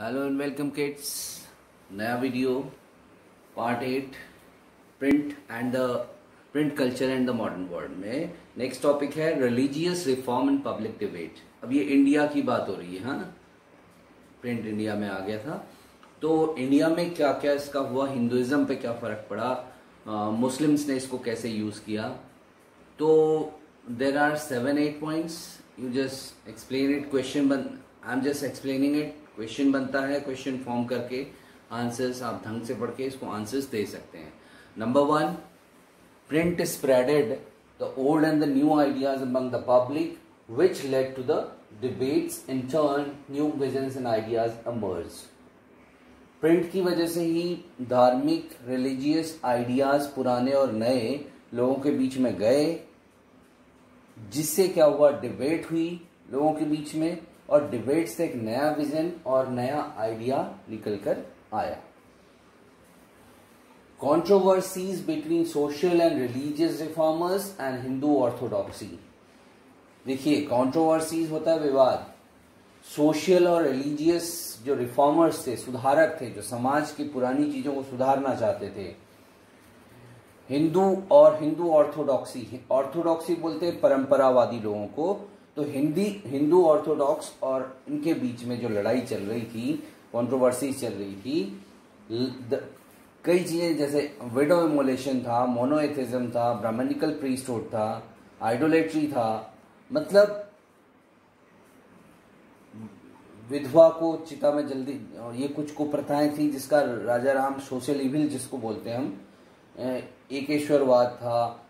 Hello and welcome kids. नया video part 8 print and the print culture and the modern world में next topic है religious reform in public debate. अब ये India की बात हो रही है, हाँ, प्रिंट इंडिया में आ गया था। तो इंडिया में क्या क्या इसका हुआ, हिंदुइज्म पे क्या फर्क पड़ा, मुस्लिम्स ने इसको कैसे यूज किया। तो there are 7-8 points, you just explain it. I am just explaining it. Question बनता है, क्वेश्चन फॉर्म करके आंसर्स आप ढंग से पढ़ के इसको आंसर्स दे सकते हैं। Number 1, print spreaded the old and the new ideas among the public which led to the debates. In turn, new visions and ideas emerged. Print की वजह से ही धार्मिक रिलीजियस आइडियाज पुराने और नए लोगों के बीच में गए, जिससे क्या हुआ, डिबेट हुई लोगों के बीच में, और डिबेट से एक नया विजन और नया आइडिया निकल कर आया। Controversies between social and religious reformers and Hindu orthodoxy. देखिए, कंट्रोवर्सीज होता है विवाद। सोशल और रिलीजियस जो रिफॉर्मर्स थे, सुधारक थे, जो समाज की पुरानी चीजों को सुधारना चाहते थे, हिंदू और हिंदू ऑर्थोडॉक्सी। ऑर्थोडॉक्सी बोलते हैं परंपरावादी लोगों को। तो हिंदू ऑर्थोडॉक्स और इनके बीच में जो लड़ाई चल रही थी, कंट्रोवर्सी चल रही थी, कई चीजें, जैसे विडो इमोलेशन था, मोनोएथिज्म था, ब्राह्मणिकल प्रीस्टहुड था, आइडोलेट्री था, मतलब विधवा को चिता में जल्दी, ये कुछ कुप्रथाएं थी जिसका राजा राम सोशल इविल जिसको बोलते हैं हम, एकेश्वरवाद था,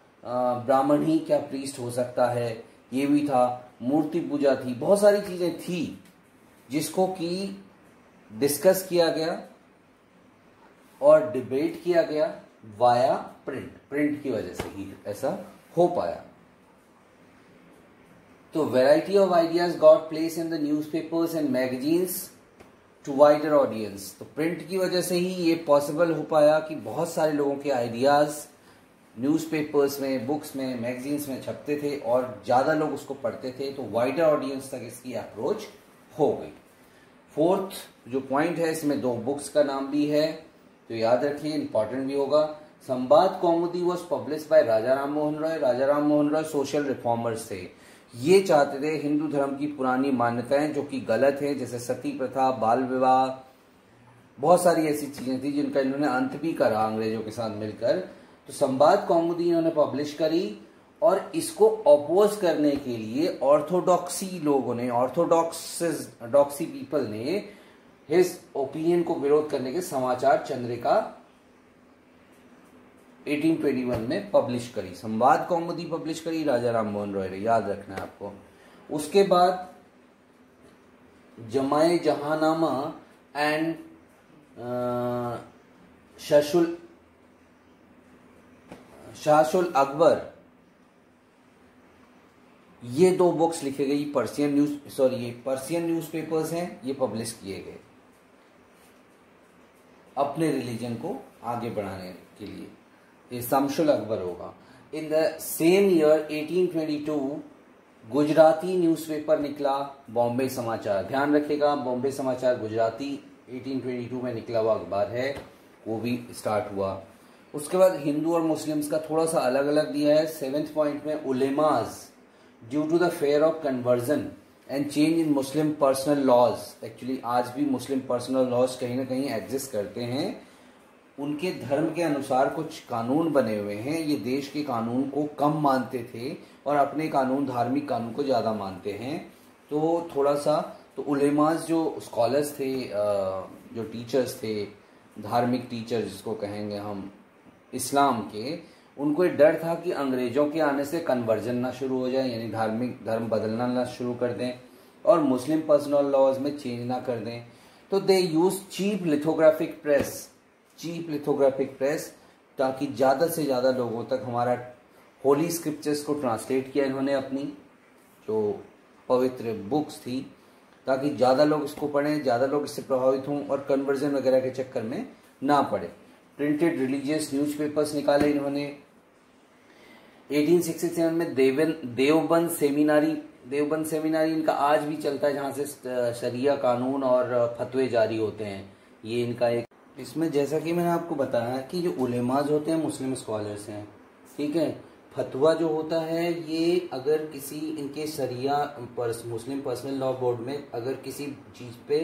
ब्राह्मण ही क्या प्रीस्ट हो सकता है, ये भी था, मूर्ति पूजा थी, बहुत सारी चीजें थी जिसको कि डिस्कस किया गया और डिबेट किया गया वाया प्रिंट की वजह से ही ऐसा हो पाया। तो variety of ideas got place in the newspapers and magazines to wider audience. तो प्रिंट की वजह से ही ये पॉसिबल हो पाया कि बहुत सारे लोगों के आइडियाज न्यूज़पेपर्स में, बुक्स में, मैगजीन्स में छपते थे और ज्यादा लोग उसको पढ़ते थे, तो वाइडर ऑडियंस तक इसकी अप्रोच हो गई। 4th जो पॉइंट है, इसमें 2 बुक्स का नाम भी है, तो याद रखिए, इंपॉर्टेंट भी होगा। Sambad Kaumudi was published by Raja Ram Mohan Roy. Raja Ram Mohan Roy social reformers थे। ये चाहते थे हिंदू धर्म की पुरानी मान्यताएं जो कि गलत है, जैसे सती प्रथा, बाल विवाह, बहुत सारी ऐसी चीजें थी जिनका इन्होंने अंत भी करा अंग्रेजों के साथ मिलकर। तो संवाद कौमुदी इन्होंने पब्लिश करी, और इसको अपोज करने के लिए ऑर्थोडॉक्सी लोगों ने, ऑर्थोडॉक्सी पीपल ने हिज ओपिनियन को विरोध करने के समाचार चंद्रिका 1821 में पब्लिश करी। संवाद कौमुदी पब्लिश करी राजा राम मोहन रॉय ने, याद रखना है आपको। उसके बाद जमाए जहानामा एंड शाहसुल अकबर, ये 2 बुक्स लिखे गई। पर्सियन न्यूज़पेपर्स हैं, ये पब्लिश किए गए अपने रिलीजन को आगे बढ़ाने के लिए। ये शामसुल अकबर होगा। In the same year 1822 Gujarati newspaper निकला, बॉम्बे समाचार। ध्यान रखिएगा, बॉम्बे समाचार गुजराती 1822 में निकला हुआ अखबार है, वो भी स्टार्ट हुआ। उसके बाद हिंदू और मुस्लिम्स का थोड़ा सा अलग अलग दिया है। 7th पॉइंट में उलेमाज due to the fear of conversion and change in Muslim personal laws. Actually आज भी मुस्लिम पर्सनल लॉज कहीं ना कहीं एग्जिस्ट करते हैं। उनके धर्म के अनुसार कुछ कानून बने हुए हैं। ये देश के कानून को कम मानते थे और अपने कानून, धार्मिक कानून को ज्यादा मानते हैं। तो थोड़ा सा, तो उलेमाज जो स्कॉलर्स थे, जो टीचर्स थे, धार्मिक टीचर जिसको कहेंगे हम इस्लाम के, उनको एक डर था कि अंग्रेजों के आने से कन्वर्जन ना शुरू हो जाए, यानी धार्मिक धर्म बदलना ना शुरू कर दें और मुस्लिम पर्सनल लॉज में चेंज ना कर दें। तो दे यूज चीप लिथोग्राफिक प्रेस, ताकि ज्यादा से ज्यादा लोगों तक हमारा होली स्क्रिप्चर्स को ट्रांसलेट किया इन्होंने, अपनी जो पवित्र बुक्स थी, ताकि ज्यादा लोग इसको पढ़ें, ज्यादा लोग इससे प्रभावित हों और कन्वर्जन वगैरह के चक्कर में ना पड़े। प्रिंटेड रिलीजियस न्यूज़पेपर्स निकाले इन्होंने। 1867 में देवबंद सेमिनारी देवबंद सेमिनारी इनका आज भी चलता है, जहाँ से शरिया कानून और फतवे जारी होते हैं। ये इनका एक, इसमें जैसा कि मैंने आपको बताया कि जो उलेमाज होते हैं मुस्लिम स्कॉलर्स हैं, ठीक है। फतवा जो होता है ये अगर किसी इनके शरिया मुस्लिम पर्सनल लॉ बोर्ड में अगर किसी चीज़ पे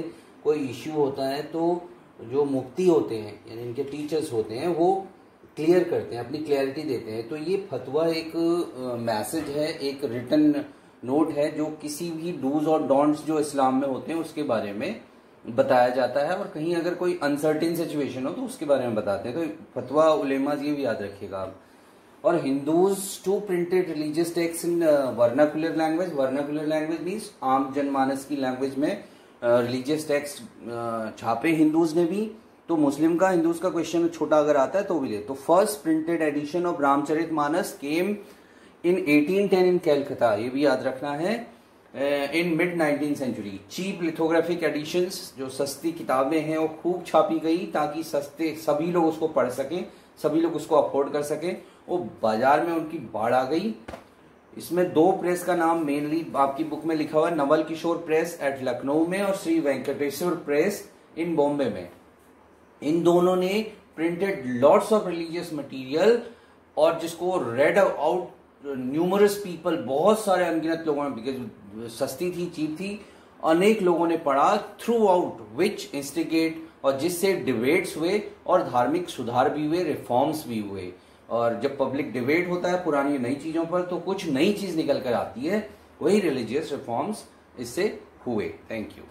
कोई इश्यू होता है तो जो मुफ्ती होते हैं यानी इनके टीचर्स होते हैं वो क्लियर करते हैं, अपनी क्लैरिटी देते हैं। तो ये फतवा एक मैसेज है, एक रिटन नोट है जो किसी भी डूज और डोंट्स जो इस्लाम में होते हैं उसके बारे में बताया जाता है, और कहीं अगर कोई अनसर्टेन सिचुएशन हो तो उसके बारे में बताते हैं। तो फतवा उलेमाज ये भी याद रखिएगा आप। और Hindus to printed religious text in vernacular language. Vernacular language means आम जनमानस की लैंग्वेज में रिलीजियस टेक्स्ट छापे हिंदूज ने भी। तो मुस्लिम का हिंदूज का क्वेश्चन छोटा अगर आता है तो भी दे। तो first printed edition of Ramcharitmanas came in 1810 in Calcutta, ये भी याद रखना है, in mid 19th century. Cheap lithographic editions, जो सस्ती किताबें हैं वो खूब छापी गई ताकि सस्ते सभी लोग उसको पढ़ सकें, सभी लोग उसको अफोर्ड कर सकें। वो बाजार में उनकी बाढ़ आ गई। इसमें दो प्रेस का नाम मेनली आपकी बुक में लिखा हुआ है, नवल किशोर प्रेस एट लखनऊ में और श्री वेंकटेश्वर प्रेस इन बॉम्बे में। इन दोनों ने printed lots of religious material और जिसको रेड आउट न्यूमरस पीपल, बहुत सारे अनगिनत लोगों ने, बिकॉज सस्ती थी, चीप थी, अनेक लोगों ने पढ़ा। थ्रू आउट विच इंस्टिगेट, और जिससे डिबेट्स हुए और धार्मिक सुधार भी हुए, रिफॉर्म्स भी हुए। और जब पब्लिक डिबेट होता है पुरानी नई चीजों पर तो कुछ नई चीज निकल कर आती है, वही रिलीजियस रिफॉर्म्स इससे हुए। Thank you.